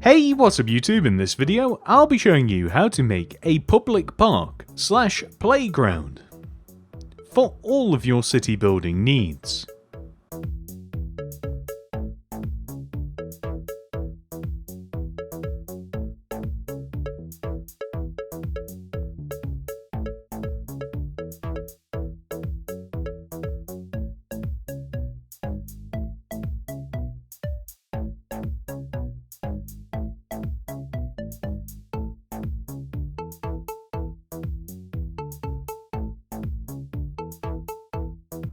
Hey, what's up YouTube? In this video, I'll be showing you how to make a public park / playground for all of your city building needs.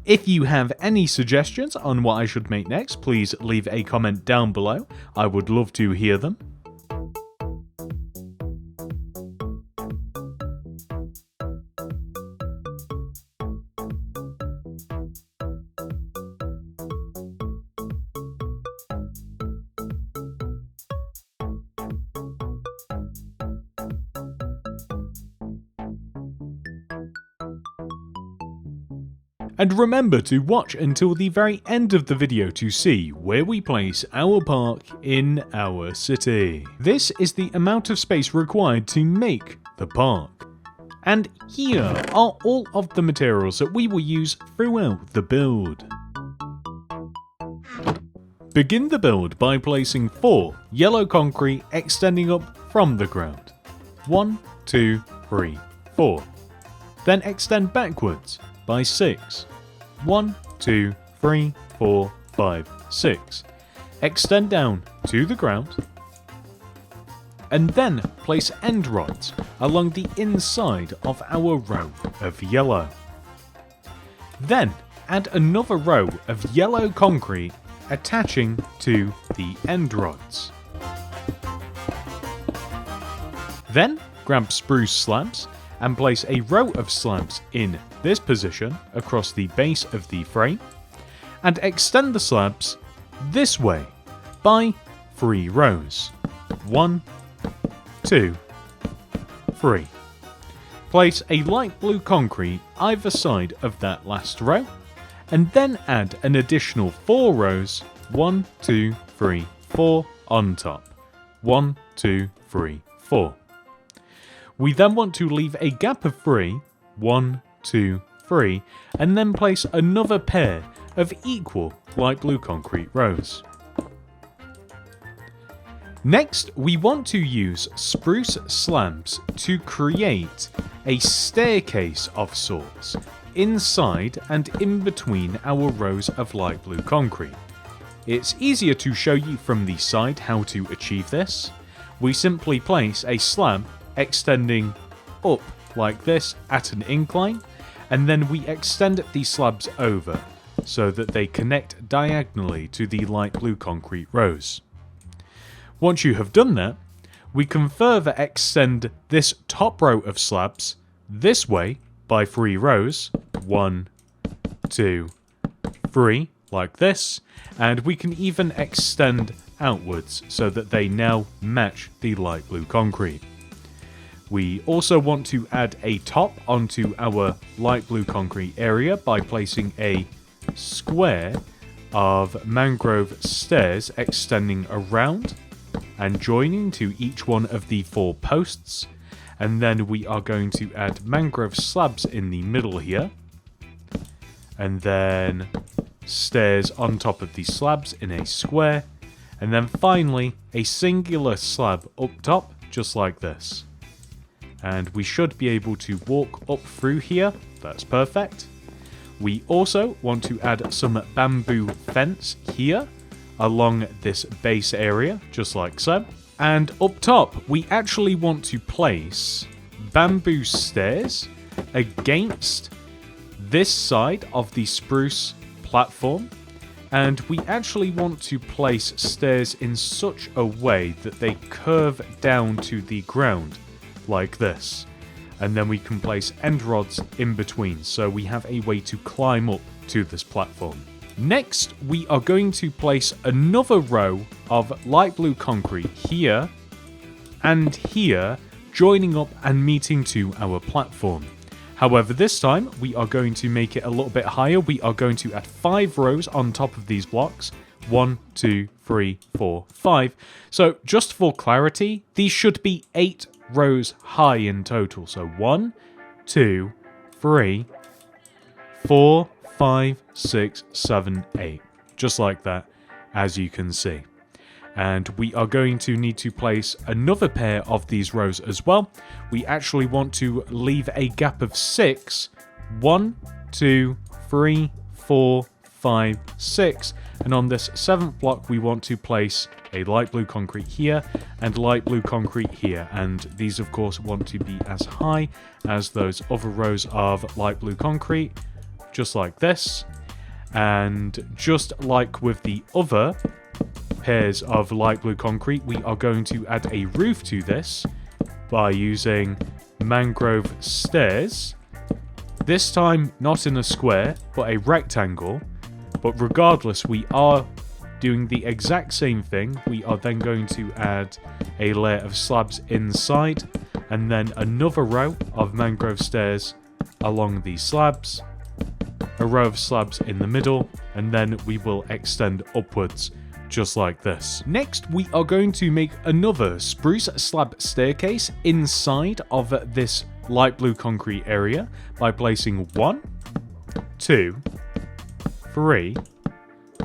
If you have any suggestions on what I should make next, please leave a comment down below. I would love to hear them. And remember to watch until the very end of the video to see where we place our park in our city. This is the amount of space required to make the park. And here are all of the materials that we will use throughout the build. Begin the build by placing 4 yellow concrete extending up from the ground. 1, 2, 3, 4. Then extend backwards by 6. 1, 2, 3, 4, 5, 6. Extend down to the ground. And then place end rods along the inside of our row of yellow. Then add another row of yellow concrete attaching to the end rods. Then grab spruce slabs and place a row of slabs in this position across the base of the frame, and extend the slabs this way by 3 rows. 1, 2, 3. Place a light blue concrete either side of that last row, and then add an additional 4 rows, 1, 2, 3, 4 on top. 1, 2, 3, 4. We then want to leave a gap of 3, 1, 2, 3, and then place another pair of equal light blue concrete rows. Next, we want to use spruce slabs to create a staircase of sorts inside and in between our rows of light blue concrete. It's easier to show you from the side how to achieve this. We simply place a slab extending up like this at an incline, and then we extend these slabs over so that they connect diagonally to the light blue concrete rows. Once you have done that, we can further extend this top row of slabs this way by 3 rows, 1, 2, 3, like this, and we can even extend outwards so that they now match the light blue concrete. We also want to add a top onto our light blue concrete area by placing a square of mangrove stairs extending around and joining to each one of the 4 posts. And then we are going to add mangrove slabs in the middle here. And then stairs on top of these slabs in a square. And then finally a singular slab up top, just like this. And we should be able to walk up through here. That's perfect. We also want to add some bamboo fence here along this base area, just like so. And up top, we actually want to place bamboo stairs against this side of the spruce platform. And we actually want to place stairs in such a way that they curve down to the ground, like this. And then we can place end rods in between, so we have a way to climb up to this platform. Next, we are going to place another row of light blue concrete here and here, joining up and meeting to our platform. However, this time we are going to make it a little bit higher. We are going to add 5 rows on top of these blocks. 1, 2, 3, 4, 5. So just for clarity, these should be 8 rows high in total. So 1, 2, 3, 4, 5, 6, 7, 8. Just like that, as you can see. And we are going to need to place another pair of these rows as well. We actually want to leave a gap of 6. 1, 2, 3, 4, 5, 6. And on this 7th block, we want to place a light blue concrete here and light blue concrete here. And these, of course, want to be as high as those other rows of light blue concrete, just like this. And just like with the other pairs of light blue concrete, we are going to add a roof to this by using mangrove stairs. This time, not in a square, but a rectangle. But regardless, we are doing the exact same thing. We are then going to add a layer of slabs inside, and then another row of mangrove stairs along these slabs, a row of slabs in the middle, and then we will extend upwards just like this. Next, we are going to make another spruce slab staircase inside of this light blue concrete area by placing 1, 2, 3,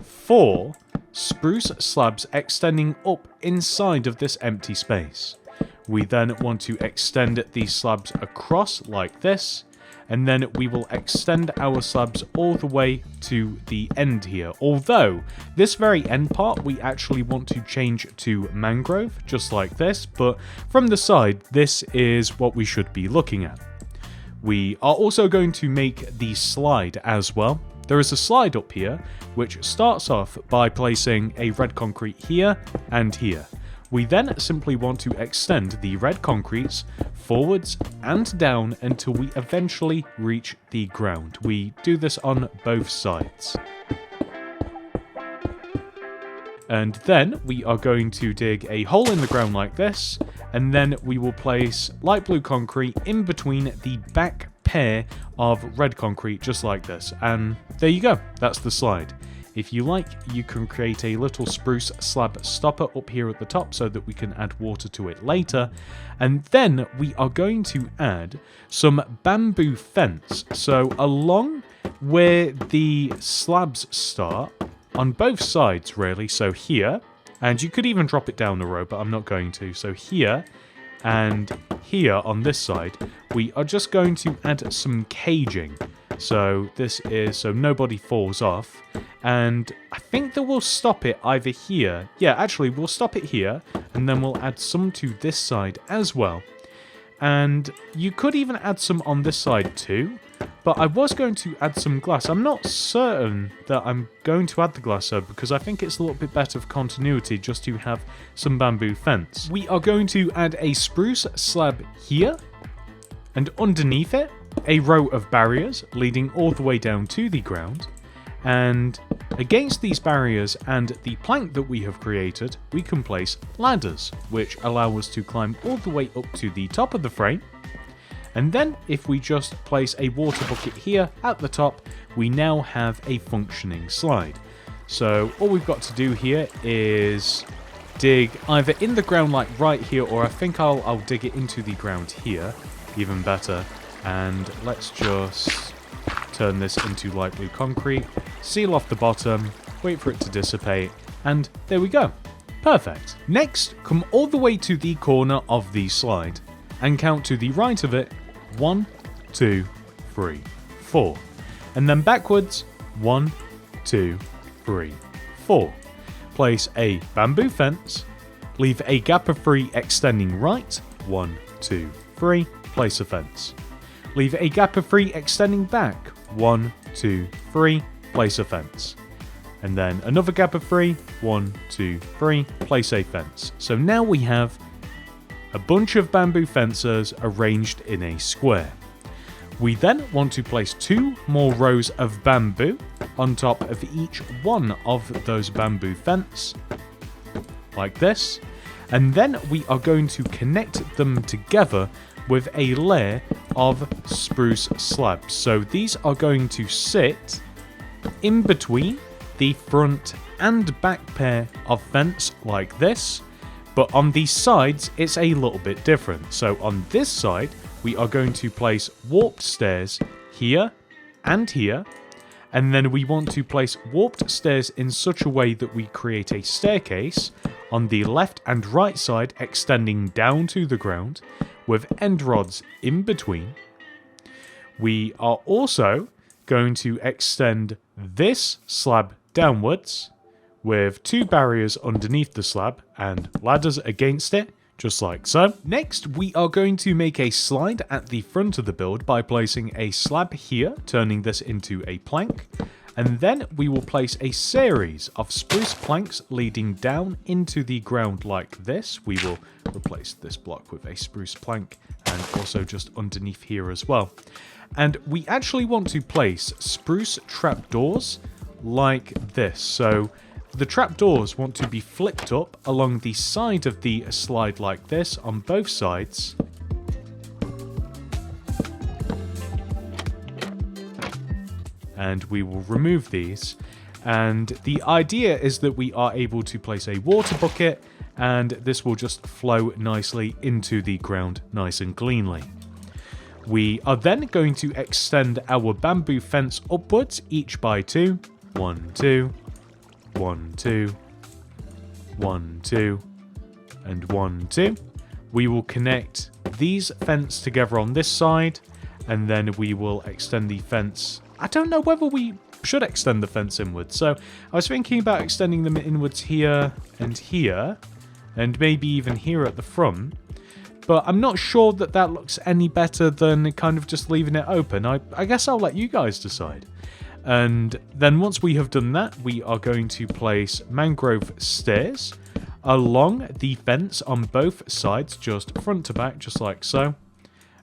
4 spruce slabs extending up inside of this empty space. We then want to extend these slabs across like this, and then we will extend our slabs all the way to the end here. Although, this very end part we actually want to change to mangrove, just like this, but from the side, this is what we should be looking at. We are also going to make the slide as well. There is a slide up here, which starts off by placing a red concrete here and here. We then simply want to extend the red concretes forwards and down until we eventually reach the ground. We do this on both sides. And then we are going to dig a hole in the ground like this, and then we will place light blue concrete in between the back pair of red concrete, just like this. And there you go, that's the slide. If you like, you can create a little spruce slab stopper up here at the top so that we can add water to it later. And then we are going to add some bamboo fence. So along where the slabs start, on both sides really, so here, and you could even drop it down a row, but I'm not going to. So here and here on this side, we are just going to add some caging. So this is so nobody falls off, and I think that we'll stop it either here. Yeah, actually, we'll stop it here, and then we'll add some to this side as well. And you could even add some on this side too, but I was going to add some glass. I'm not certain that I'm going to add the glass though, because I think it's a little bit better for continuity just to have some bamboo fence. We are going to add a spruce slab here, and underneath it, a row of barriers leading all the way down to the ground. And against these barriers and the plank that we have created, we can place ladders, which allow us to climb all the way up to the top of the frame. And then if we just place a water bucket here at the top, we now have a functioning slide. So all we've got to do here is dig either in the ground like right here, or I think I'll dig it into the ground here, even better. And let's just turn this into light blue concrete, seal off the bottom, wait for it to dissipate, and there we go. Perfect. Next, come all the way to the corner of the slide and count to the right of it 1, 2, 3, 4. And then backwards 1, 2, 3, 4. Place a bamboo fence, leave a gap of 3 extending right, 1, 2, 3, place a fence. Leave a gap of 3 extending back, 1, 2, 3, place a fence. And then another gap of 3, 1, 2, 3, place a fence. So now we have a bunch of bamboo fences arranged in a square. We then want to place 2 more rows of bamboo on top of each one of those bamboo fence, like this. And then we are going to connect them together with a layer of spruce slabs. So these are going to sit in between the front and back pair of fence like this, but on the sides it's a little bit different. So on this side we are going to place warped stairs here and here, and then we want to place warped stairs in such a way that we create a staircase on the left and right side extending down to the ground with end rods in between. We are also going to extend this slab downwards with 2 barriers underneath the slab and ladders against it, just like so. Next, we are going to make a slide at the front of the build by placing a slab here, turning this into a plank, and then we will place a series of spruce planks leading down into the ground like this. We will replace this block with a spruce plank and also just underneath here as well. And we actually want to place spruce trapdoors like this. So the trapdoors want to be flipped up along the side of the slide like this on both sides. And we will remove these. And the idea is that we are able to place a water bucket, and this will just flow nicely into the ground nice and cleanly. We are then going to extend our bamboo fence upwards, each by 2. 1, 2, 1, 2, 1, 2, and 1, 2. We will connect these fence together on this side, and then we will extend the fence. I don't know whether we should extend the fence inwards, so I was thinking about extending them inwards here, and maybe even here at the front. But I'm not sure that that looks any better than kind of just leaving it open. I guess I'll let you guys decide. And then once we have done that, we are going to place mangrove stairs along the fence on both sides, just front to back, just like so.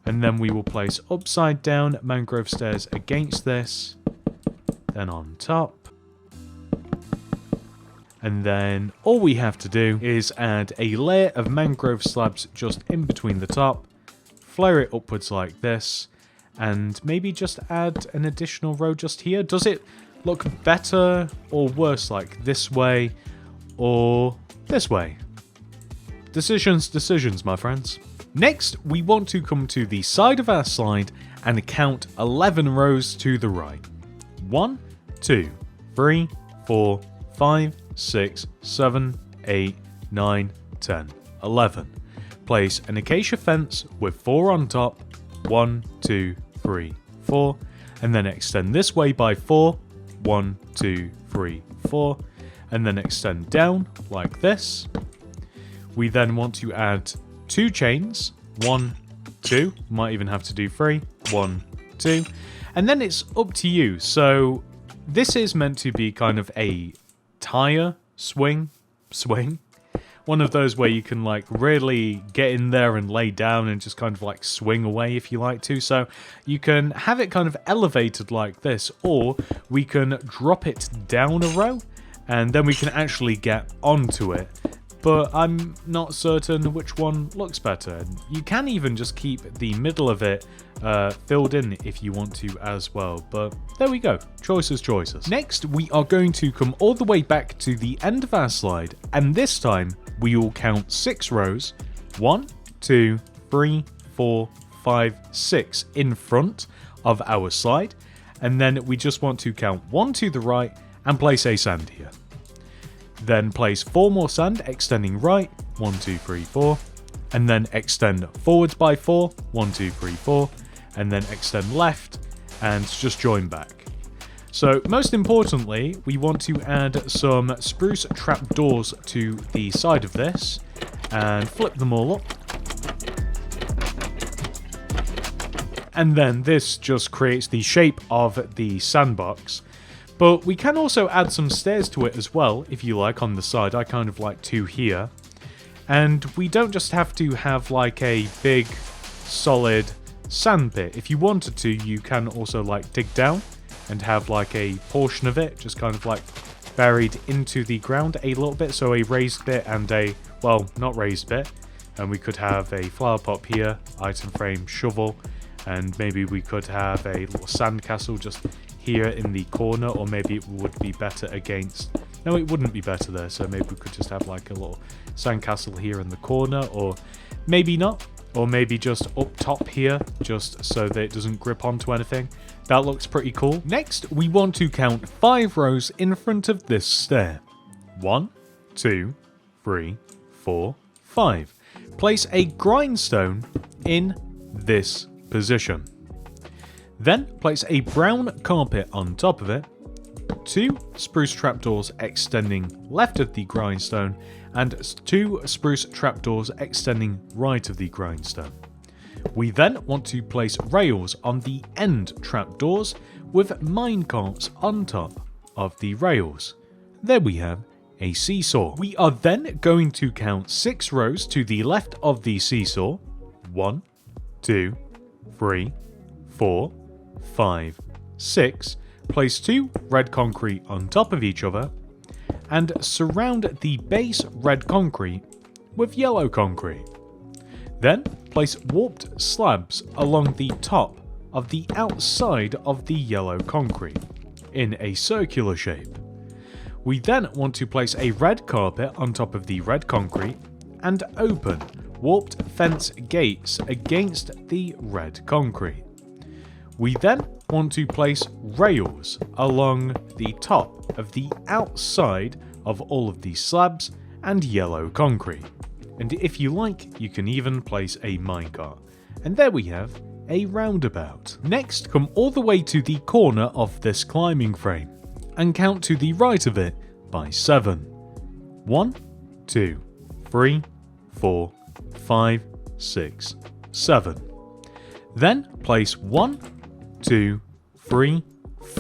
And then we will place upside down mangrove stairs against this, then on top. And then all we have to do is add a layer of mangrove slabs just in between the top, flare it upwards like this, and maybe just add an additional row just here. Does it look better or worse like this way or this way? Decisions, my friends. Next, we want to come to the side of our slide and count 11 rows to the right. 1, 2, 3, 4, 5, 6, 7, 8, 9, 10, 11. Place an acacia fence with 4 on top, 1, 2, 3, 4, and then extend this way by 4, 1, 2, 3, 4, and then extend down like this. We then want to add 2 chains, 1, 2, might even have to do 3, 1, 2, and then it's up to you. So this is meant to be kind of a tyre swing, one of those where you can like really get in there and lay down and just kind of like swing away if you like to. So you can have it kind of elevated like this, or we can drop it down a row and then we can actually get onto it. But I'm not certain which one looks better. You can even just keep the middle of it filled in if you want to as well. But there we go. Choices. Next, we are going to come all the way back to the end of our slide. And this time, we will count 6 rows. 1, 2, 3, 4, 5, 6 in front of our slide. And then we just want to count 1 to the right and place a sand here. Then place 4 more sand, extending right, 1, 2, 3, 4, and then extend forwards by 4, 1, 2, 3, 4, and then extend left, and just join back. So most importantly, we want to add some spruce trapdoors to the side of this, and flip them all up. And then this just creates the shape of the sandbox. But we can also add some stairs to it as well, if you like, on the side. I kind of like 2 here. And we don't just have to have like a big, solid sand pit. If you wanted to, you can also like dig down and have like a portion of it just kind of like buried into the ground a little bit. So a raised bit and a, well, not raised bit. And we could have a flower pot here, item frame, shovel, and maybe we could have a little sand castle just here in the corner, or maybe it would be better against... No, it wouldn't be better there, so maybe we could just have like a little sandcastle here in the corner, or maybe not, or maybe just up top here, just so that it doesn't grip onto anything. That looks pretty cool. Next, we want to count 5 rows in front of this stair. 1, 2, 3, 4, 5. Place a grindstone in this position. Then place a brown carpet on top of it, 2 spruce trapdoors extending left of the grindstone, and 2 spruce trapdoors extending right of the grindstone. We then want to place rails on the end trapdoors with minecarts on top of the rails. There we have a seesaw. We are then going to count 6 rows to the left of the seesaw. 1, 2, 3, 4, 5, 6. Place 2 red concrete on top of each other, and surround the base red concrete with yellow concrete. Then place warped slabs along the top of the outside of the yellow concrete in a circular shape. We then want to place a red carpet on top of the red concrete and open warped fence gates against the red concrete. We then want to place rails along the top of the outside of all of these slabs and yellow concrete. And if you like, you can even place a minecart. And there we have a roundabout. Next, come all the way to the corner of this climbing frame and count to the right of it by 7. 1, 2, 3, 4, 5, 6, 7. Then place 1, 2, 3,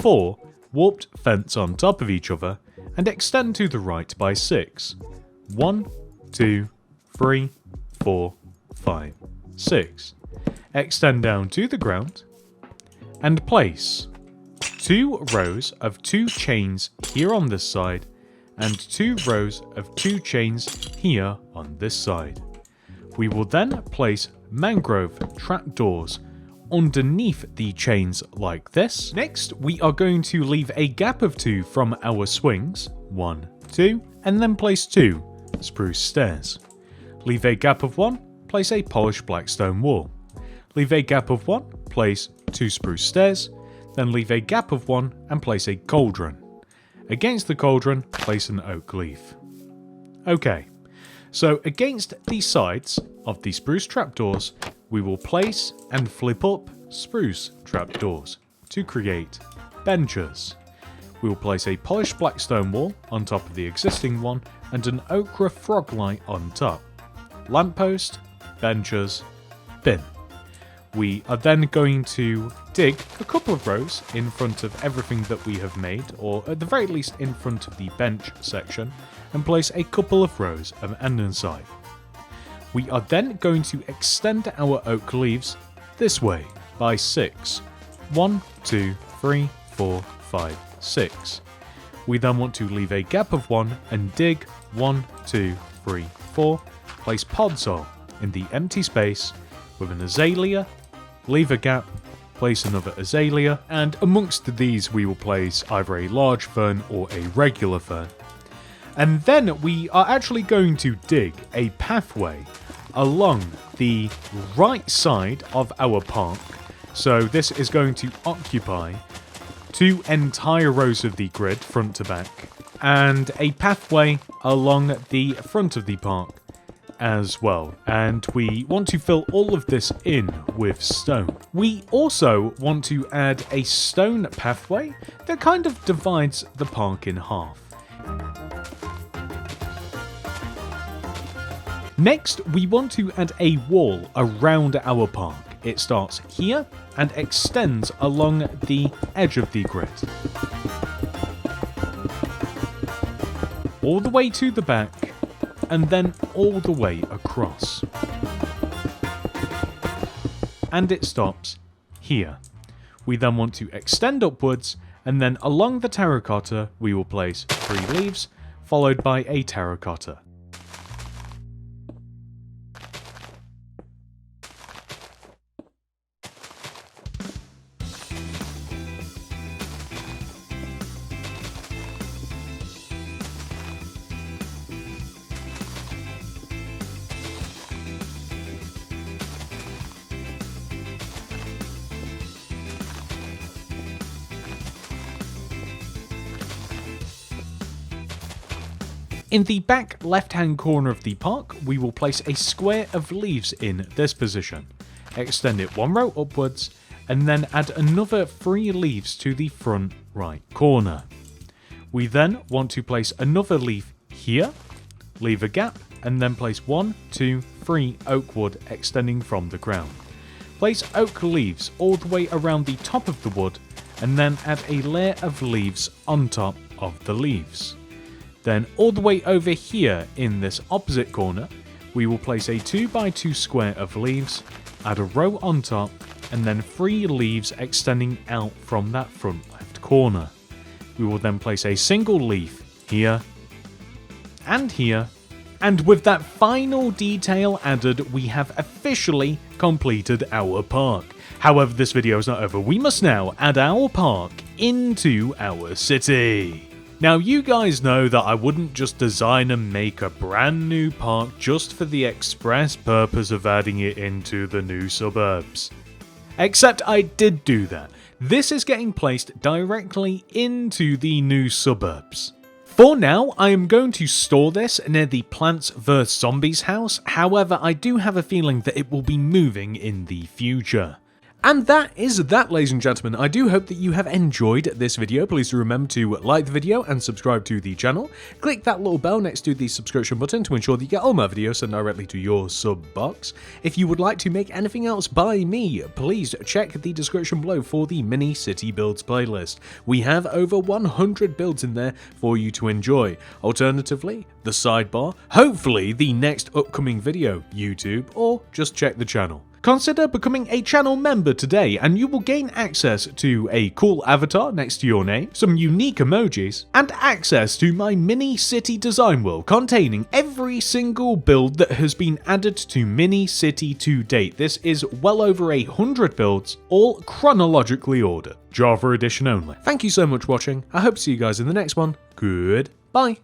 4 warped fence on top of each other and extend to the right by 6. 1, 2, 3, 4, 5, 6. Extend down to the ground and place 2 rows of 2 chains here on this side and 2 rows of 2 chains here on this side. We will then place mangrove trapdoors underneath the chains like this. Next, we are going to leave a gap of 2 from our swings, 1, 2, and then place 2 spruce stairs. Leave a gap of 1, place a polished black stone wall. Leave a gap of 1, place 2 spruce stairs, then leave a gap of 1 and place a cauldron. Against the cauldron, place an oak leaf. Okay, so against the sides of the spruce trapdoors, we will place and flip up spruce trapdoors to create benches. We will place a polished black stone wall on top of the existing one and an ochre frog light on top. Lamppost, benches, bin. We are then going to dig a couple of rows in front of everything that we have made, or at the very least in front of the bench section, and place a couple of rows of andesite. We are then going to extend our oak leaves this way by 6. 1, 2, 3, 4, 5, 6. We then want to leave a gap of 1 and dig 1, 2, 3, 4. Place podzol in the empty space with an azalea, leave a gap, place another azalea, and amongst these we will place either a large fern or a regular fern. And then we are actually going to dig a pathway along the right side of our park. So this is going to occupy 2 entire rows of the grid, front to back, and a pathway along the front of the park as well. And we want to fill all of this in with stone. We also want to add a stone pathway that kind of divides the park in half. Next, we want to add a wall around our park. It starts here and extends along the edge of the grid, all the way to the back, and then all the way across. And it stops here. We then want to extend upwards, and then along the terracotta we will place 3 leaves, followed by a terracotta. In the back left-hand corner of the park, we will place a square of leaves in this position. Extend it one row upwards, and then add another 3 leaves to the front right corner. We then want to place another leaf here, leave a gap, and then place 1, 2, 3 oak wood extending from the ground. Place oak leaves all the way around the top of the wood, and then add a layer of leaves on top of the leaves. Then all the way over here in this opposite corner, we will place a 2x2 square of leaves, add a row on top, and then 3 leaves extending out from that front left corner. We will then place a single leaf here, and with that final detail added, we have officially completed our park. However, this video is not over. We must now add our park into our city. Now, you guys know that I wouldn't just design and make a brand new park just for the express purpose of adding it into the new suburbs. Except I did do that. This is getting placed directly into the new suburbs. For now, I am going to store this near the Plants vs Zombies house, however I do have a feeling that it will be moving in the future. And that is that, ladies and gentlemen. I do hope that you have enjoyed this video. Please do remember to like the video and subscribe to the channel. Click that little bell next to the subscription button to ensure that you get all my videos sent directly to your sub box. If you would like to make anything else by me, please check the description below for the mini city builds playlist. We have over 100 builds in there for you to enjoy. Alternatively, the sidebar, hopefully the next upcoming video, YouTube, or just check the channel. Consider becoming a channel member today and you will gain access to a cool avatar next to your name, some unique emojis, and access to my mini city design world containing every single build that has been added to Mini City to date. This is well over 100 builds, all chronologically ordered. Java edition only. Thank you so much for watching. I hope to see you guys in the next one. Goodbye.